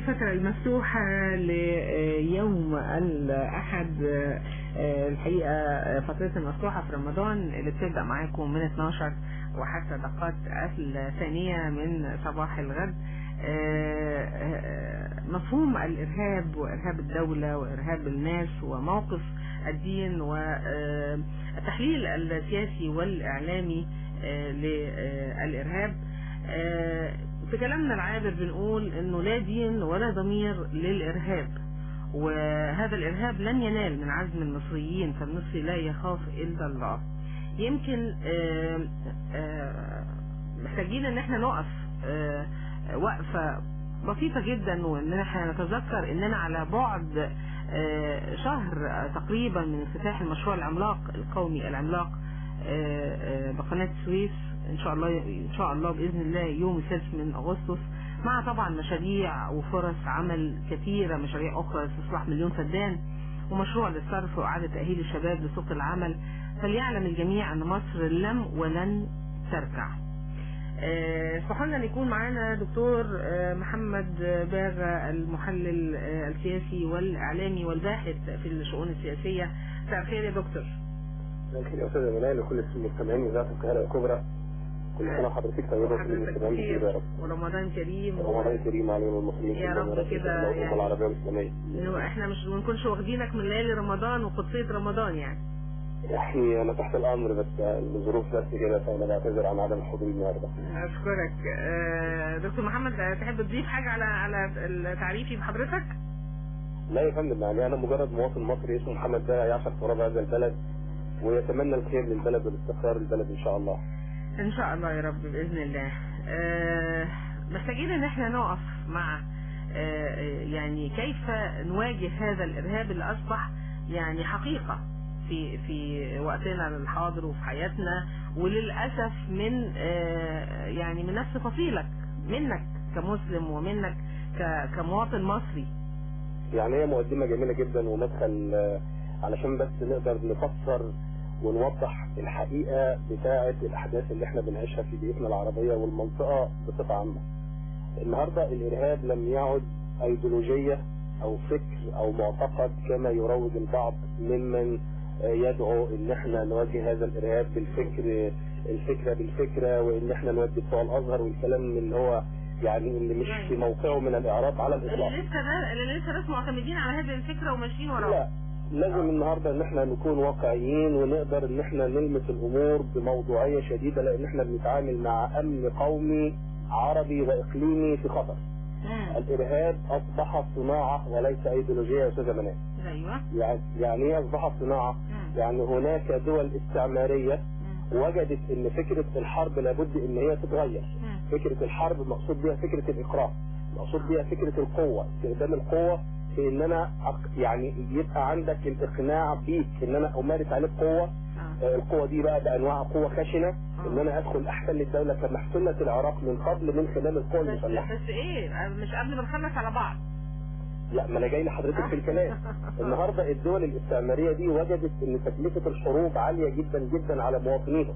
الفترة المفتوحة ليوم الأحد. الحقيقة فترة المفتوحة في رمضان اللي بتبدأ معاكم من 12 وحتى دقات الثانية من صباح الغد. مفهوم الإرهاب وإرهاب الدولة وإرهاب الناس وموقف الدين والتحليل السياسي والإعلامي للإرهاب. في كلامنا العابر بنقول انه لا دين ولا ضمير للإرهاب، وهذا الإرهاب لن ينال من عزم المصريين، فالمصري لا يخاف إلا الله. يمكن محتاجين ان احنا نقف وقفة بسيطة جدا، وان احنا نتذكر اننا على بعد شهر تقريبا من افتتاح المشروع العملاق القومي العملاق بقناة السويس ان شاء الله باذن الله يوم 6 من اغسطس، مع طبعا مشاريع وفرص عمل كثيرة، مشاريع اخرى استصلاح مليون فدان ومشروع للصرف واعادة تأهيل الشباب لسوق العمل. فليعلم الجميع ان مصر لم ولن تركع. اسمحوا لنا ان يكون معانا دكتور محمد باغا، المحلل السياسي والاعلامي والباحث في الشؤون السياسية. مساء الخير يا دكتور. مساء الخير يا استاذ منال وكل المستمعين من ذات القاهرة الكبرى. كل سنة وحضرتك طيبة وكل المستمعين يا رب. ورمضان كريم. رمضان كريم علينا المسلمين يا رب كده يعني العربية والإسلامية. احنا مش بنكونش واخدينك من ليالي رمضان وقدسية رمضان يعني. يعني انا تحت الامر بس الظروف بس كده، فانا بعتذر عن عدم الحضور النهارده. اشكرك. دكتور محمد، تحب تضيف حاجه على تعريفي بحضرتك؟ لا يا فندم، يعني انا مجرد مواطن مصري اسمه محمد باغا يعشق تراب هذا البلد ويتمنى الخير للبلد والاستقرار للبلد ان شاء الله. ان شاء الله يا رب باذن الله. محتاجين ان احنا نقف مع يعني كيف نواجه هذا الارهاب اللي اصبح يعني حقيقه في وقتنا الحاضر وفي حياتنا، وللأسف من يعني من نفس فصيلك، منك كمسلم ومنك كمواطن مصري. يعني هي مقدمة جميلة جدا ومدخل علشان بس نقدر نفسر ونوضح الحقيقة بتاعة الأحداث اللي احنا بنعيشها في بيئتنا العربية والمنطقة بصفة عامة. النهاردة الإرهاب لم يعد أيديولوجية أو فكر أو معتقد كما يروج البعض ممن يدعو ان احنا نواجه هذا الارهاب الفكرة بالفكرة، وان احنا نودي بتوع الازهر والكلام اللي هو يعني اللي مش في موقعه من الاعراب على الاطلاق. اللي لسه ناس معتمدين على هذه الفكرة وماشيين وراها. لا، لازم النهارده ان احنا نكون واقعيين ونقدر ان احنا نلمس الامور بموضوعية شديدة، لان احنا بنتعامل مع امن قومي عربي واقليمي في خطر. الارهاب اصبح صناعة وليس ايديولوجية يا استاذ منال. ايوه. يعني ايه اصبحت صناعة؟ يعني هناك دول استعمارية وجدت ان فكرة الحرب لابد ان هي تتغير. فكرة الحرب مقصود بها فكرة الاكراه، مقصود بها فكرة القوة، استخدام القوة في ان انا يعني يبقى عندك الاقناع بيك ان انا امارس عليك قوة. القوة دي بقى بانواع قوة خشنة، ان انا ادخل احتل الدولة كما احتلت العراق من قبل من خلال القوة المسلحة. بس ايه، مش قبل ما نخلص على بعض. لا، ما انا جاي لحضرتك في الكلام. النهارده الدول الاستعماريه دي وجدت ان تكلفه الحروب عاليه جدا جدا على مواطنيها،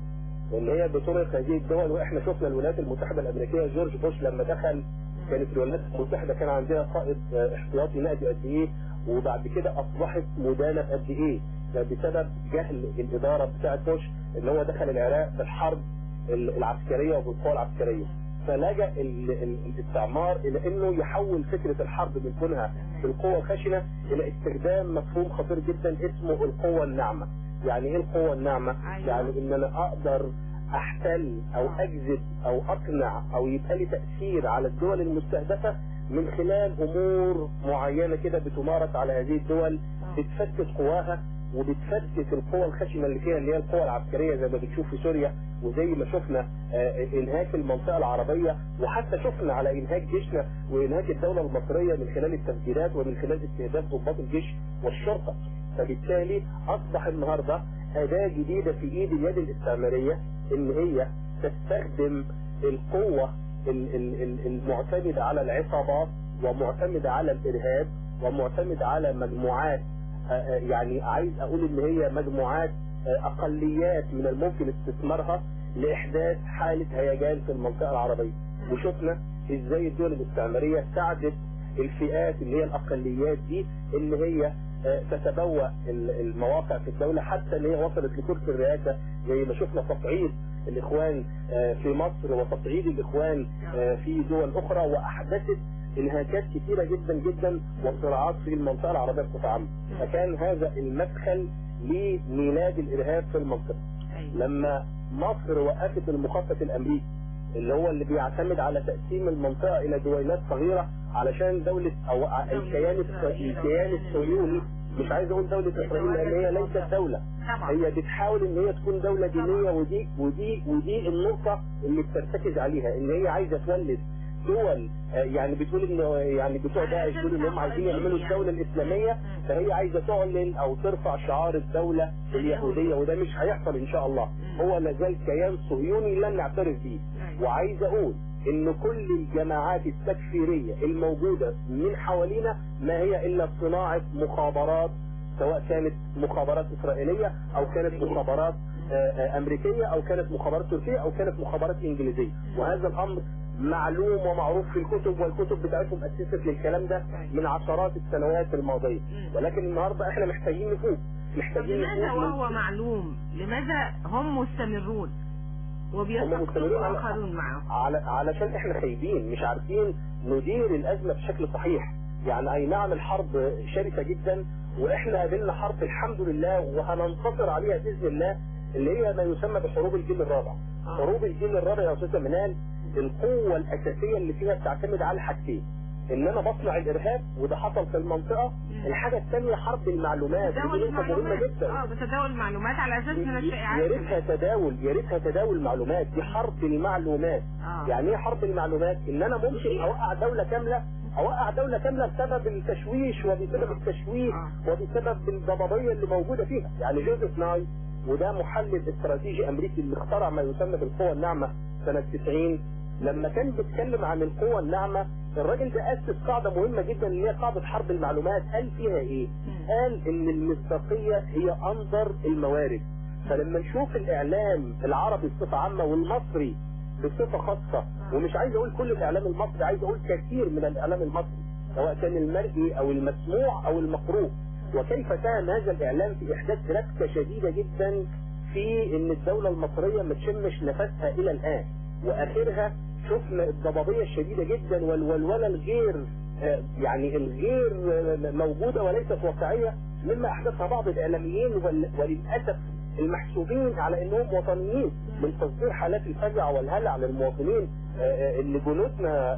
وان هي بطرق هذه الدول. واحنا شفنا الولايات المتحده الامريكيه جورج بوش لما دخل، كانت الولايات المتحده كان عندها قائد احتياطي نقدي قد ايه، وبعد كده اصبحت مدانه قد ايه، ده بسبب جهل الاداره بتاعه بوش اللي هو دخل العراق بالحرب العسكريه وبالقوى العسكريه. فلجأ الاستعمار الى انه يحول فكرة الحرب من كونها بالقوة الخشنة الى استخدام مفهوم خطير جدا اسمه القوة الناعمة. يعني ايه القوة الناعمة؟ يعني ان انا اقدر احتل او اجذب او اقنع او يبقى لي تأثير على الدول المستهدفة من خلال امور معينة كده بتمارس على هذه الدول، بتفتت قواها وبتفتت القوى الخشنة اللي فيها اللي هي القوى العسكرية زي ما بتشوف في سوريا، وزي ما شفنا انهاك المنطقة العربية، وحتى شفنا على انهاك جيشنا وانهاك الدولة المصرية من خلال التفجيرات ومن خلال استهداف ضباط الجيش والشرطة. فبالتالي اصبح النهاردة اداة جديدة في ايد اليد الاستعمارية ان هي تستخدم القوة المعتمدة على العصابات ومعتمدة على الارهاب ومعتمدة على مجموعات، يعني عايز اقول ان هي مجموعات اقليات من الممكن استثمارها لاحداث حالة هيجان في المنطقة العربية. وشفنا ازاي الدول الاستعمارية ساعدت الفئات اللي هي الاقليات دي ان هي تتبوأ المواقع في الدولة، حتى ان هي وصلت لكرسي الرئاسة زي ما شفنا تصعيد الاخوان في مصر وتصعيد الاخوان في دول اخرى، واحدثت انهاكات كثيرة جدا جدا وصراعات في المنطقة العربية بصفة عامة. فكان هذا المدخل لميلاد الارهاب في المنطقة. لما مصر وقفت المخطط الامريكي اللي هو اللي بيعتمد على تقسيم المنطقة الى دويلات صغيرة علشان دولة او الكيان الصهيوني، مش عايز اقول دولة اسرائيل لان هي ليست دولة، هي بتحاول ان هي تكون دولة دينية، ودي النقطة اللي بترتكز عليها، ان هي عايزة تولد دول، يعني بتقول انه يعني بتوع داعش بيقولوا ان هم عايزين يعملوا الدولة الاسلامية، فهي عايزة تعلن او ترفع شعار الدولة اليهودية، وده مش هيحصل ان شاء الله. هو لازال كيان صهيوني لن نعترف بيه. وعايز اقول ان كل الجماعات التكفيرية الموجودة من حوالينا ما هي الا صناعة مخابرات، سواء كانت مخابرات اسرائيلية او كانت مخابرات امريكية او كانت مخابرات تركية او كانت مخابرات انجليزية، وهذا الامر معلوم ومعروف في الكتب، والكتب بتاعتهم اسست للكلام ده من عشرات السنوات الماضية. ولكن النهاردة احنا محتاجين نفوق، لماذا وهو معلوم لماذا هم مستمرون وبيستقطبوا اخرون معهم؟ علشان احنا خايبين، مش عارفين ندير الازمة بشكل صحيح. يعني اي نعم الحرب شرسة جدا، واحنا قابلنا حرب الحمد لله وهننتصر عليها باذن الله، اللي هي ما يسمى بحروب الجيل الرابع. حروب الجيل الرابع يا استاذ منال القوة الاساسية اللي فيها بتعتمد على حاجتين، ان انا بصنع الارهاب وده حصل في المنطقة. الحاجة الثانية حرب المعلومات، دي نقطة مهمة جدا. بتداول المعلومات على اساس من الشائعات، يا ريتها تداول معلومات، دي حرب المعلومات. يعني ايه حرب المعلومات؟ ان انا ممكن اوقع دولة كاملة بسبب التشويش وبسبب التشويه وبسبب الضبابية اللي موجودة فيها. يعني جوزيف ناي، وده محلل استراتيجي امريكي اللي اخترع ما يسمى بالقوة الناعمة سنة 90، لما كان بيتكلم عن القوة الناعمة الراجل ده أسس قاعدة مهمة جدا اللي هي قاعدة حرب المعلومات. قال فيها ايه؟ قال ان المصداقية هي انظر الموارد. فلما نشوف الاعلام العربي بصفة عامة والمصري بصفة خاصة، ومش عايز اقول كل الاعلام المصري، عايز اقول كثير من الاعلام المصري سواء كان المرئي او المسموع او المقروء، وكيف ساهم هذا الاعلام في احداث ركسة شديدة جدا في ان الدولة المصرية ما تشمش نفسها الى الان، واخرها شفنا الضبابية الشديدة جدا والولولة الغير يعني الغير موجودة وليست واقعية مما احدثها بعض الاعلاميين وللأسف المحسوبين على انهم وطنيين، من تصدير حالات الفزع والهلع للمواطنين اللي جنودنا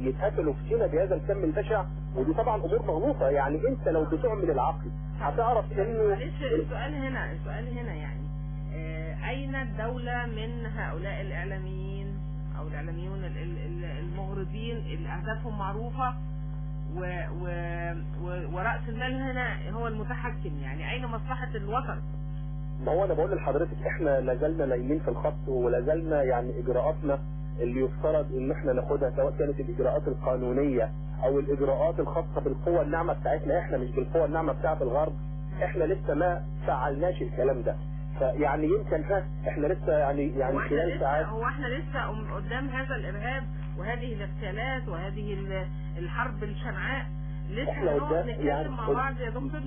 يتقتلوا في سينا بهذا الكم البشع. ودي طبعا امور مغلوطة. يعني انت لو بتعمل العقل هتعرف انه السؤال هنا يعني اين الدولة من هؤلاء الاعلاميين او الاعلاميون المغرضين اللي اهدافهم معروفة ورأس المال هنا هو المتحكم؟ يعني اين مصلحة الوطن؟ ما هو انا بقول لحضرتك احنا لازلنا نايمين في الخط، ولازلنا يعني اجراءاتنا اللي يفترض ان احنا ناخدها سواء كانت الاجراءات القانونية او الاجراءات الخاصة بالقوة الناعمة بتاعتنا احنا، مش بالقوة الناعمة بتاعت الغرب. احنا لسه ما فعلناش الكلام ده. فيعني يمكن احنا لسه يعني خلال ساعات هو احنا لسه قدام هذا الارهاب وهذه الاغتيالات وهذه الحرب الشنعاء لسه هنقعد نتكلم مع بعض يا دكتور؟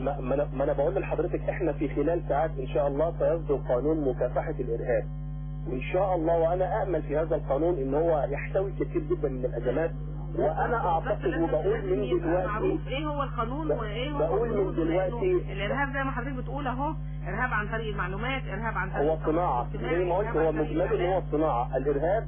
ما انا بقول لحضرتك احنا في خلال ساعات ان شاء الله سيصدر قانون مكافحة الارهاب ان شاء الله، وانا امل في هذا القانون ان هو يحتوي كثير جدا من الازمات. وانا اعتقد وبقول من دلوقتي ايه هو القانون وايه هو بقول من دلوقتي الارهاب زي ما حضرتك بتقول اهو، ارهاب عن طريق المعلومات، ارهاب عن طريق هو صناعة زي ما قلت، هو مجمل ان هو الصناعة. الارهاب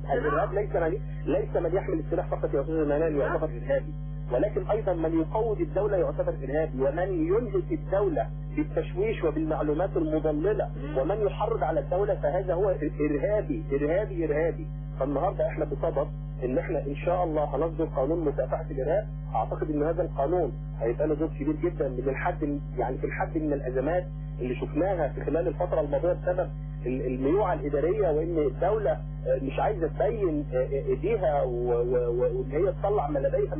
ليس من يحمل السلاح فقط يا استاذ منال يعتبر ارهابي، ولكن ايضا من يقود الدولة يعتبر ارهابي، ومن ينهك الدولة بالتشويش وبالمعلومات المضللة ومن يحرض على الدولة فهذا هو ارهابي. فالنهاردة احنا بصدد ان احنا ان شاء الله هنصدر قانون مكافحة الارهاب. اعتقد ان هذا القانون هيبقى له دور كبير جدا من الحد، يعني في الحد من الازمات اللي شفناها في خلال الفترة الماضية بسبب الميوعة الادارية، وان الدولة مش عايزة تبين ايديها وان هي تطلع ما لديها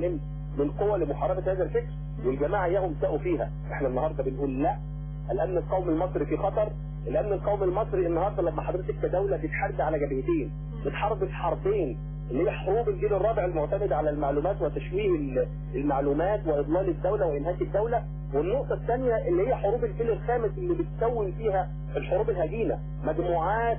من قوة لمحاربة هذا الفكر، والجماعة اياهم ساقوا فيها. احنا النهاردة بنقول لا، الامن القومي المصري في خطر. الامن القومي المصري النهاردة لما حضرتك كدولة بتحارب على جبهتين، بتحارب حربين اللي هي حروب الجيل الرابع المعتمدة على المعلومات وتشويه المعلومات وإضلال الدولة وإنهاك الدولة. والنقطة الثانية اللي هي حروب الجيل الخامس اللي بتكون فيها الحروب الهجينة، مجموعات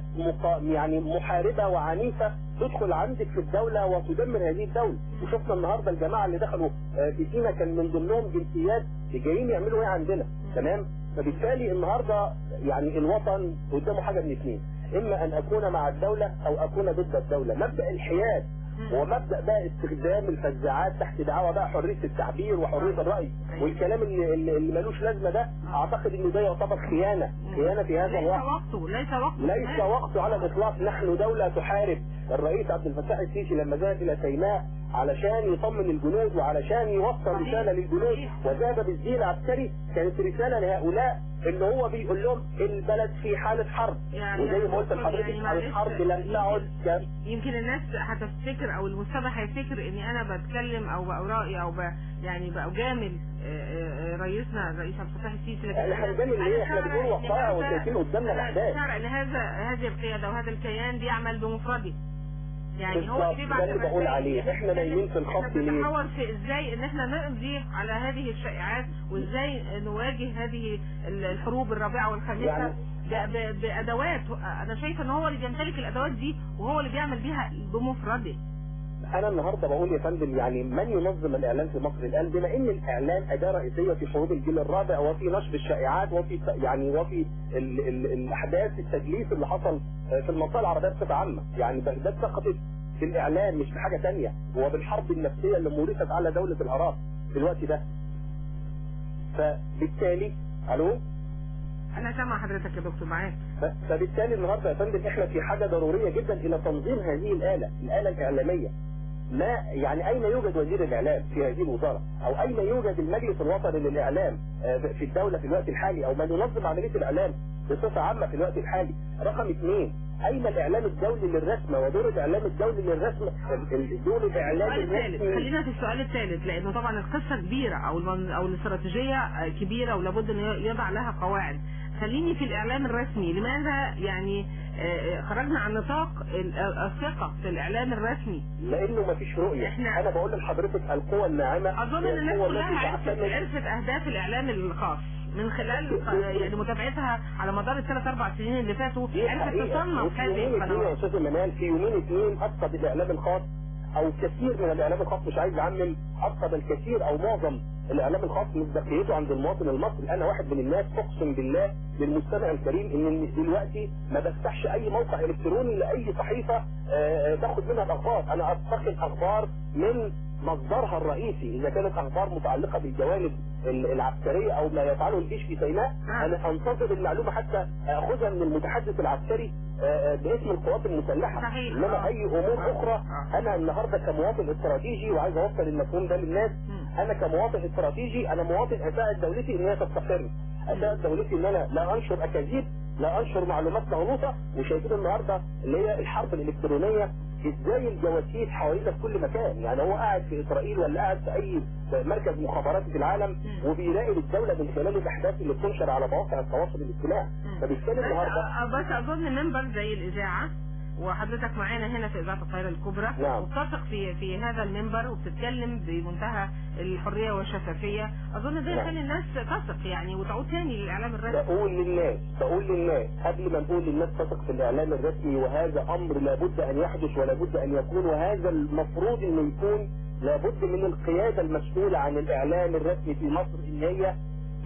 يعني محاربة وعنيفة تدخل عندك في الدولة وتدمر هذه الدولة. وشفنا النهاردة الجماعة اللي دخلوا في سينا كان من ضمنهم جنسيات جايين يعملوا ايه عندنا، تمام؟ فبالتالي النهاردة يعني الوطن قدامه حاجة من اثنين، اما ان اكون مع الدولة او اكون ضد الدولة. مبدأ الحياد ومبدأ بقى استخدام الفزاعات تحت دعوة بقى حرية التعبير وحرية الرأي والكلام اللي ملوش لازمة ده، اعتقد ان ده يعتبر خيانة في هذا الوقت. ليس وقته على الاطلاق. نحن دولة تحارب. الرئيس عبد الفتاح السيسي لما ذهب الى سيناء علشان يطمن الجنود وعلشان يوصل رسالة للجنود وذهب بالزي العسكري، كانت رسالة لهؤلاء اللي هو بيقول لهم البلد في حالة حرب. وزي ما قلت لحضرتك الحرب لن تعد. يمكن الناس هتفتكر او المستمع هيفتكر اني انا بتكلم او برأي او يعني بأجامل رئيسنا الرئيس عبد الفتاح السيسي، لكن احنا بنجامل ليه؟ احنا بنقول وقائع وشايفين قدامنا الاحداث. ان هذه القيادة وهذا الكيان بيعمل بمفرده. يعني هو ده اللي بقول عليه. احنا نايمين في الخط ليه؟ بنحاول في ازاي ان احنا نقضي على هذه الشائعات وازاي نواجه هذه الحروب الرابعة والخامسة يعني بادوات. انا شايفه ان هو اللي بيمتلك الادوات دي وهو اللي بيعمل بيها بمفرده. انا النهارده بقول يا فندم يعني من ينظم الاعلام في مصر الان، بما ان الاعلام اداه رئيسيه في حروب الجيل الرابع وفي نشر الشائعات وفي الاحداث التدليس اللي حصل في المنطقه العربيه بصفه عامه. يعني بغداد سقطت في الاعلام مش بحاجه ثانيه، هو بالحرب النفسيه اللي مورست على دوله العراق في الوقت ده. فبالتالي الو انا سامع حضرتك يا دكتور معاك. فبالتالي النهارده يا فندم احنا في حاجه ضروريه جدا الى تنظيم هذه الاله الاعلاميه. ما يعني اين يوجد وزير الاعلام في هذه الوزاره، او اين يوجد المجلس الوطني للاعلام في الدوله في الوقت الحالي، او من ينظم عمليه الاعلام بصفه عامه في الوقت الحالي. رقم 2، اين الاعلام الدولي للرسمه ودور الاعلام الدولي للرسمه؟ دور الاعلام الرسمي. خلينا في السؤال الثالث، لانه طبعا القصه كبيره او الاستراتيجيه كبيره ولابد ان يضع لها قواعد. خليني في الاعلام الرسمي. لماذا يعني خرجنا عن نطاق الثقه في الاعلام الرسمي؟ لانه ما فيش رؤيه. انا بقول لحضرتك القوى الناعمه. اظن ان الناس كلها عرفت اهداف الاعلام الخاص من خلال يعني متابعتها على مدار ال3-4 سنين اللي فاتوا. عرفت تصنف هذه القنوات. يا استاذ منال في يومين 2 افقد الاعلام الخاص او كثير من الاعلام الخاص، مش عايز اعمم، افقد الكثير او معظم الاعلام الخاص مصداقيته عند المواطن المصري. انا واحد من الناس اقسم بالله للمستمع الكريم ان دلوقتي ما بفتحش اي موقع الكتروني لاي صحيفه باخد منها الاخبار. انا اتخذ اخبار من مصدرها الرئيسي، اذا كانت اخبار متعلقه بالجوانب العسكريه او ما يفعله الجيش في سيناء انا انتظر المعلومه حتى اخذها من المتحدث العسكري باسم القوات المسلحه. انما اي امور اخرى انا النهارده كمواطن استراتيجي، وعايز اوصل المفهوم ده للناس، انا كمواطن استراتيجي انا مواطن اساعد دولتي ان هي تستقر، اساعد دولتي ان انا لا انشر اكاذيب، لا انشر معلومات مغلوطه. وشايفين النهارده اللي هي الحرب الالكترونيه ازاي الجواسيس حوالينا في كل مكان. يعني هو قاعد في اسرائيل ولا قاعد في اي مركز مخابراتي في العالم وبيراقب الدوله من خلال الاحداث اللي بتنشر على مواقع التواصل الاجتماعي. فبالتالي النهارده بس اظن منبر زي الاذاعه وحضرتك معانا هنا في اذاعه القاهره الكبرى، نعم. وبتثق في هذا المنبر وبتتكلم بمنتهى الحريه والشفافيه، اظن ده يخلي الناس تثق يعني وتعود ثاني للاعلام الرسمي. بقول للناس قبل ما نقول للناس تثق في الاعلام الرسمي، وهذا امر لابد ان يحدث ولابد ان يكون، وهذا المفروض انه يكون، لابد من القياده المسؤوله عن الاعلام الرسمي في مصر ان هي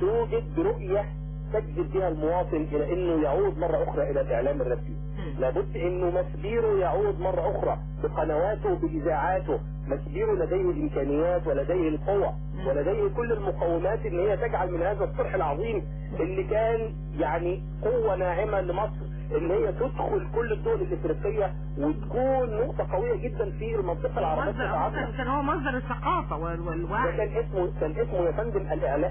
توجد رؤيه تجذب بها المواطن الى انه يعود مرة اخرى الى الاعلام الرسمي. لابد انه مسبيره يعود مرة اخرى بقنواته باذاعاته. مسبيره لديه الامكانيات ولديه القوة ولديه كل المقومات ان هي تجعل من هذا الصرح العظيم اللي كان يعني قوة ناعمة لمصر ان هي تدخل كل الدول الافريقية وتكون نقطة قوية جدا في المنطقة العربية. كان هو مصدر الثقافة والوعي. كان اسمه يا فندم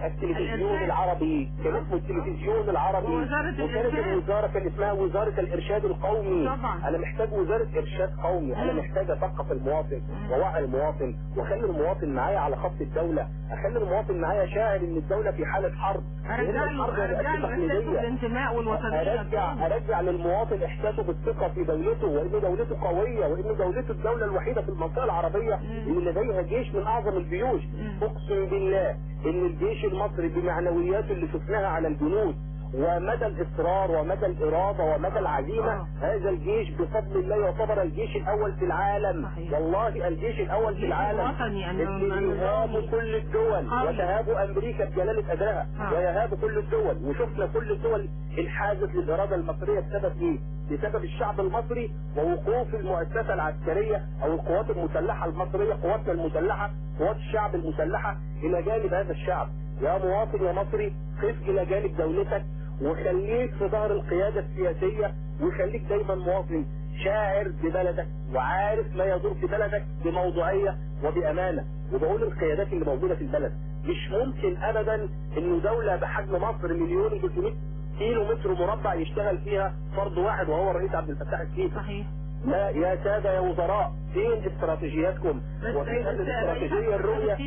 التلفزيون العربي، كان اسمه التلفزيون العربي، وكانت الوزارة كان اسمها وزارة الارشاد القومي. طبعا. انا محتاج وزارة ارشاد قومي، انا محتاج اثقف المواطن ووعي المواطن واخلي المواطن معايا على خط الدولة. اخلي المواطن معايا شاعر ان الدوله في حاله حرب، ارجع له احساسه بالانتماء والوطنيه، ارجع للمواطن احساسه بالثقه في دولته، وان دولته قويه، وان دولته الدوله الوحيده في المنطقه العربيه اللي لديها جيش من اعظم الجيوش. اقسم بالله ان الجيش المصري بمعنوياته اللي شفناها على الجنود ومدى الاصرار ومدى الاراده ومدى العزيمه، هذا الجيش بفضل الله يعتبر الجيش الاول في العالم. والله الجيش الاول في العالم اللي يهاب كل الدول وتهاب امريكا بجلاله قدرها ويهاب كل الدول. وشفنا كل الدول انحازت للاراده المصريه بسبب ايه؟ بسبب الشعب المصري ووقوف المؤسسه العسكريه او القوات المسلحه المصريه، قواتنا المسلحه، قوات الشعب المسلحه الى جانب هذا الشعب. يا مواطن يا مصري، قف الى جانب دولتك وخليك في ظهر القيادة السياسية، وخليك دايما مواطن شاعر ببلدك وعارف ما يدور في بلدك بموضوعية وبأمانة. وبقول القيادات اللي موجودة في البلد مش ممكن ابدا انه دولة بحجم مصر 1,300,000 كيلو متر مربع يشتغل فيها فرد واحد وهو الرئيس عبد الفتاح السيسي. صحيح. لا يا سادة يا وزراء، فين استراتيجياتكم؟ وفين الاستراتيجية الرؤية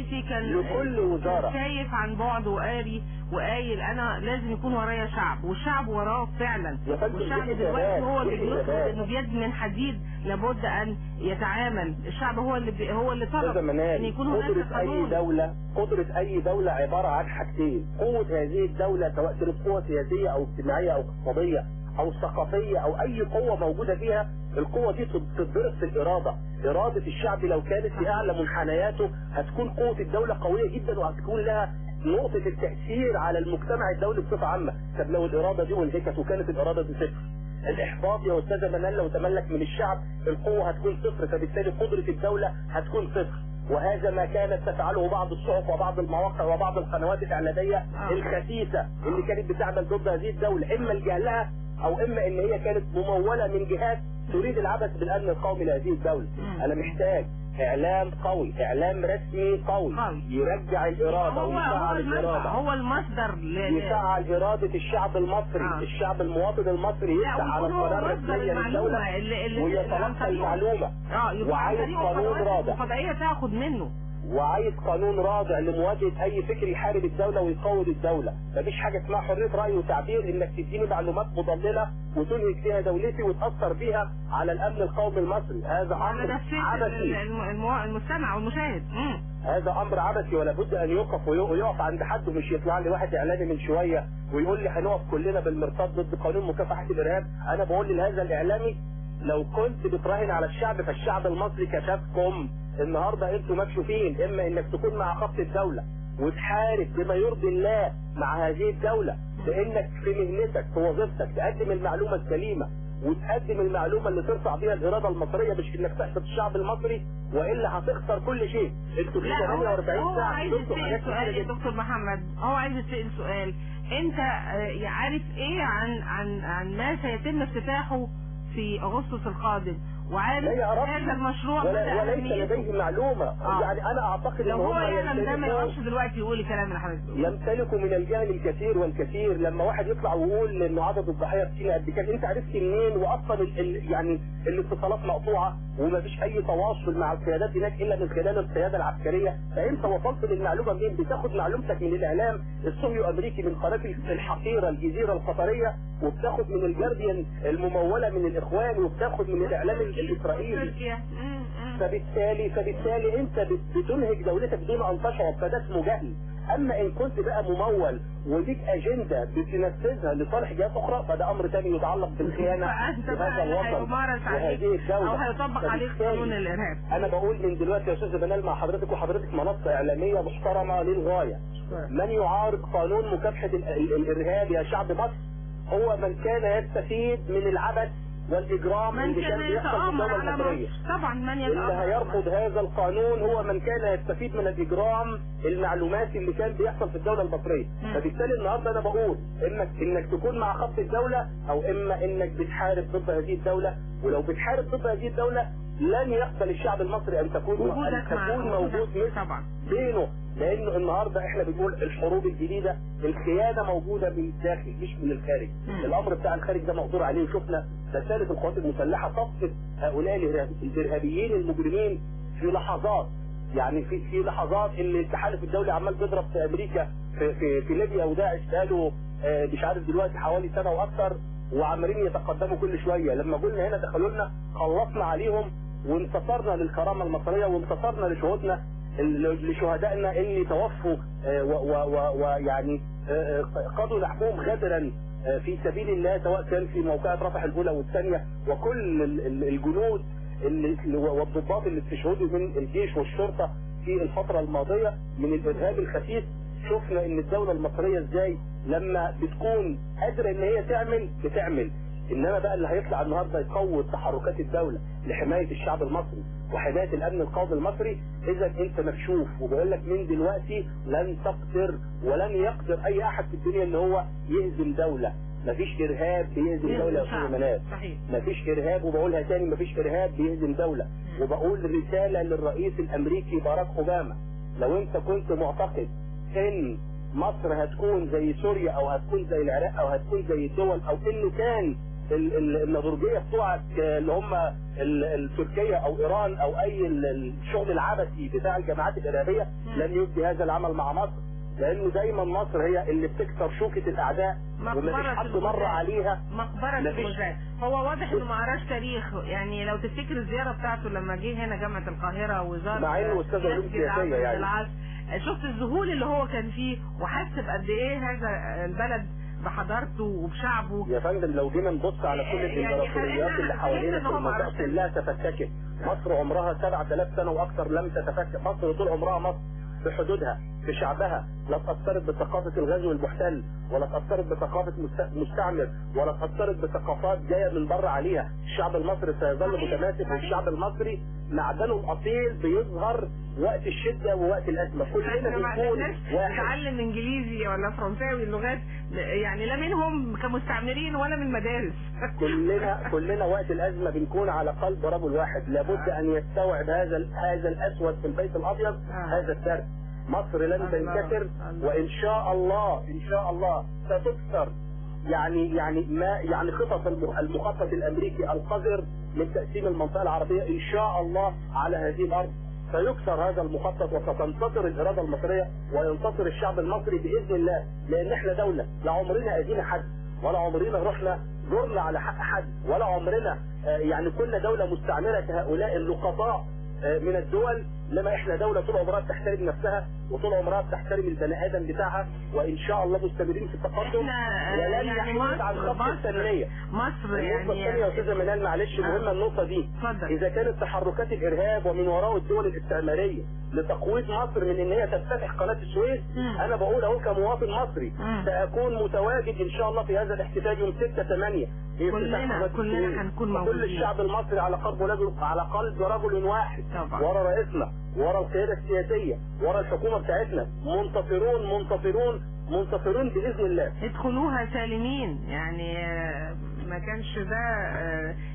لكل وزارة؟ شايف عن بعد وقاري وقايل انا لازم يكون ورايا شعب، والشعب وراه فعلا، والشعب دلوقتي هو اللي بيطلب انه بيد من حديد لابد ان يتعامل. الشعب هو اللي طلب ان يكون هناك قانون. قدرة اي دولة عبارة عن حاجتين: قوة هذه الدولة سواء كانت قوة سياسية او اجتماعية او اقتصادية او ثقافية او اي قوة موجودة فيها. القوة دي تتضرب في الارادة. ارادة الشعب لو كانت في اعلى منحنياته هتكون قوة الدولة قوية جدا وهتكون لها نقطة التأثير على المجتمع الدولي بصفة عامة. طب لو الارادة دي انهكت وكانت الارادة دي صفر، الاحباط يا استاذ منال لو تملك من الشعب القوة هتكون صفر، فبالتالي قدرة الدولة هتكون صفر. وهذا ما كانت تفعله بعض الصحف وبعض المواقع وبعض القنوات الإعلامية الخسيسة اللي كانت بتعمل ضد هذه الدولة، إما لجهلها أو إما إن هي كانت ممولة من جهات تريد العبث بالأمن القومي لهذه الدولة. أنا محتاج إعلام قوي، إعلام رسمي قوي يرجع الإرادة ويفعل الإرادة. هو المصدر يفعل إرادة الشعب المصري، الشعب المواطن المصري يفتح على القناة الرسمية للدولة ويتلقى المعلومة. وعايز قانون رادع القضائية تاخد منه، وعايز قانون رادع لمواجهة اي فكر يحارب الدولة ويقوض الدولة. مفيش حاجة اسمها حرية رأي وتعبير انك تديني معلومات مضللة وتنهك فيها دولتي وتأثر بيها على الامن القومي المصري. هذا امر عبثي المستمع والمشاهد. هذا امر عبثي ولا بد ان يوقف ويقف عند حد. مش يطلع لي واحد اعلامي من شوية ويقول لي هنقف كلنا بالمرصاد ضد قانون مكافحة الارهاب. انا بقول لهذا الاعلامي لو كنت بتراهن على الشعب فالشعب المصري كشفكم. النهاردة انتوا مكشوفين، اما انك تكون مع خط الدولة وتحارب بما يرضي الله مع هذه الدولة، لانك في مهنتك في وظيفتك تقدم المعلومة السليمة وتقدم المعلومة اللي ترفع بيها الإرادة المصرية، مش انك تحبط الشعب المصري والا هتخسر كل شيء. انتوا في 48 ساعة شفتوا حاجات كتيرة جدا. دكتور محمد هو عايز يسأل سؤال، انت عارف ايه عن ما سيتم افتتاحه في اغسطس القادم؟ وعارف هذا المشروع وليس لديه معلومة. يعني انا اعتقد لو هو يعلم ده ما يقولش دلوقتي يقول الكلام اللي حضرتك بتقوله. يمتلك من الجهل الكثير والكثير. لما واحد يطلع ويقول ان عدد الضحايا في سيناء قد كده، انت عرفت منين؟ واصلا يعني الاتصالات مقطوعة ومفيش اي تواصل مع القيادات هناك الا من خلال القيادة العسكرية. فانت وصلت للمعلومة منين؟ بتاخد معلومتك من الاعلام الصهيوني الامريكي، من قناة الحقيرة الجزيرة القطرية، وبتاخد من الجارديان الممولة من الاخوان، وبتاخد من الاعلام الاسرائيلي. فبالتالي انت بتنهج دولتك دون ان تشعر، فده اسمه جهل. اما ان كنت بقى ممول وليك اجندة بتنفذها لصالح جهات اخرى فده امر ثاني يتعلق بالخيانة بهذا الوطن وهذه الدولة او هيطبق عليك قانون الارهاب. انا بقول من دلوقتي يا استاذ منال مع حضرتك، وحضرتك منصة اعلامية محترمة للغاية، من يعارض قانون مكافحة الارهاب يا شعب مصر هو من كان يستفيد من العبث والاجرام اللي كان بيحصل في الدولة المصرية. طبعا من اللي هيرفض هذا القانون هو من كان يستفيد من الاجرام المعلوماتي اللي كان بيحصل في الدولة المصرية. فبالتالي النهارده انا بقول انك تكون مع خط الدولة او اما انك بتحارب ضد هذه الدولة. ولو بتحارب ضد هذه الدولة لن يقبل الشعب المصري ان تكون موجود طبعا بينه، لانه النهارده احنا بنقول الحروب الجديده الخيانه موجوده من الداخل مش من الخارج. الامر بتاع الخارج ده مقدور عليه، وشفنا رساله القوات المسلحه صفت هؤلاء الارهابيين المجرمين في لحظات. يعني في لحظات اللي التحالف الدولي عمال بيضرب في امريكا في ليبيا وداعش بقاله مش عارف دلوقتي حوالي سنه واكثر، وعمالين يتقدموا كل شويه. لما قلنا هنا دخلوا لنا خلصنا عليهم وانتصرنا للكرامه المصريه وانتصرنا لشهدائنا اللي توفوا ويعني قضوا لحمهم غدرا في سبيل الله، سواء كان في موقعة رفح الاولى والثانيه، وكل الجنود والضباط اللي استشهدوا من الجيش والشرطه في الفتره الماضيه من الارهاب الخسيس. شفنا ان الدوله المصريه ازاي لما بتكون قادره ان هي بتعمل. انما بقى اللي هيطلع النهارده يقوي تحركات الدوله لحمايه الشعب المصري وحمايه الامن القومي المصري، اذا انت مكشوف. وبقول لك من دلوقتي لن تقدر ولن يقدر اي احد في الدنيا ان هو يهزم دوله. مفيش ارهاب بيهزم دوله يا استاذ منال. مفيش ارهاب، وبقولها تاني مفيش ارهاب بيهزم دوله. وبقول رساله للرئيس الامريكي باراك اوباما، لو انت كنت معتقد ان مصر هتكون زي سوريا او هتكون زي العراق او هتكون زي الدول، او انه كان النضرجيه بتوعك اللي هم تركيا او ايران او اي الشغل العبثي بتاع الجماعات الارهابيه، لن يبدي هذا العمل مع مصر. لانه دايما مصر هي اللي بتكسر شوكه الاعداء ومفيش حد مر عليها. مقبره الغزاة. هو واضح انه ما قراش تاريخ. يعني لو تفتكر الزياره بتاعته لما جه هنا جامعه القاهره وزاره مع انه استاذ علوم سياسيه يعني شفت الذهول اللي هو كان فيه وحس بقد ايه هذا البلد بحضارته وبشعبه. يا فندم لو جينا نبص على كل الامبراطوريات اللي حوالينا في المنطقه كلها تفككت. مصر عمرها 7000 سنه واكثر لم تتفكك. مصر طول عمرها مصر بحدودها بشعبها لا تأثرت بثقافة الغزو المحتل، ولا تأثرت بثقافة مستعمر، ولا تأثرت بثقافات جاية من بره عليها. الشعب المصري سيظل متماسك، والشعب المصري معدنه الأصيل بيظهر وقت الشدة ووقت الأزمة. كلنا بنكون واحد. نتعلم إنجليزي ولا فرنساوي، اللغات يعني لا منهم كمستعمرين ولا من مدارس. كلنا وقت الأزمة بنكون على قلب رجل واحد. لابد أن يستوعب هذا الأسود في البيت الأبيض هذا الدرس. مصر لن تنكسر، وان شاء الله ستكسر يعني خطط المخطط الامريكي القذر من تقسيم المنطقه العربيه. ان شاء الله على هذه الارض سيكسر هذا المخطط، وستنتصر الاراده المصريه وينتصر الشعب المصري باذن الله. لان احنا دوله لا عمرنا اذينا حد، ولا عمرنا رحنا جرنا على حق حد، ولا عمرنا يعني كنا دوله مستعمره كهؤلاء اللقطاء من الدول. لما احنا دولة طول عمرها بتحترم نفسها وطول عمرها بتحترم البني ادم بتاعها، وان شاء الله مستمرين في التقدم ولن يحيد عن خط التنمية. مصر يعني الثانية يا استاذة منال معلش مهمة النقطة دي. اذا كانت تحركات الارهاب ومن وراء الدول الاستعمارية لتقويض مصر من ان هي تفتتح قناة السويس، انا بقول اهو كمواطن مصري ساكون متواجد ان شاء الله في هذا الاحتفال يوم 6/8. كلنا هنكون موجودين. كل الشعب المصري على قلب رجل واحد ورا رئيسنا، ورا القيادة السياسية، ورا الحكومة بتاعتنا. منتصرون بإذن الله. ادخلوها سالمين. يعني ما كانش ده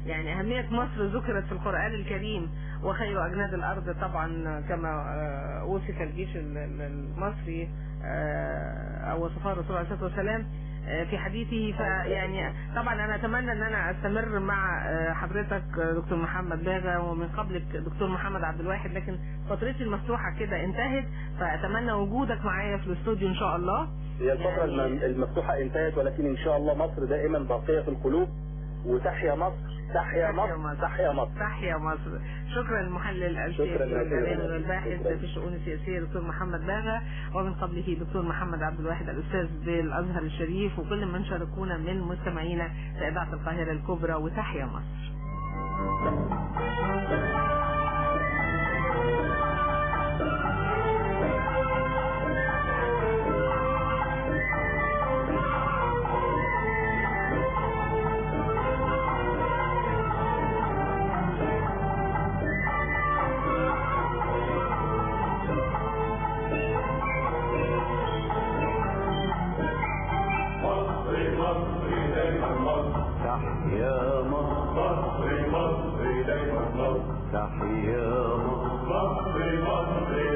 يعني أهمية مصر ذكرت في القرآن الكريم، وخير أجناد الأرض طبعا كما وصف الجيش المصري أو وصفه الرسول عليه الصلاة والسلام في حديثه. فيعني طبعا انا اتمنى ان انا استمر مع حضرتك دكتور محمد باغا، ومن قبلك دكتور محمد عبد الواحد، لكن فترتي المفتوحه كده انتهت، فاتمنى وجودك معايا في الاستوديو ان شاء الله. هي الفتره المفتوحه انتهت، ولكن ان شاء الله مصر دائما باقيه في القلوب. وتحيا مصر، تحيا مصر، تحيا مصر، تحيا مصر. شكرا للمحلل السياسي والباحث في الشؤون السياسيه دكتور محمد باغا، ومن قبله دكتور محمد عبد الواحد الاستاذ بالازهر الشريف، وكل من شاركونا من مستمعينا في اذاعه القاهره الكبرى. وتحيا مصر. تحيا مصر، تحيا مصر.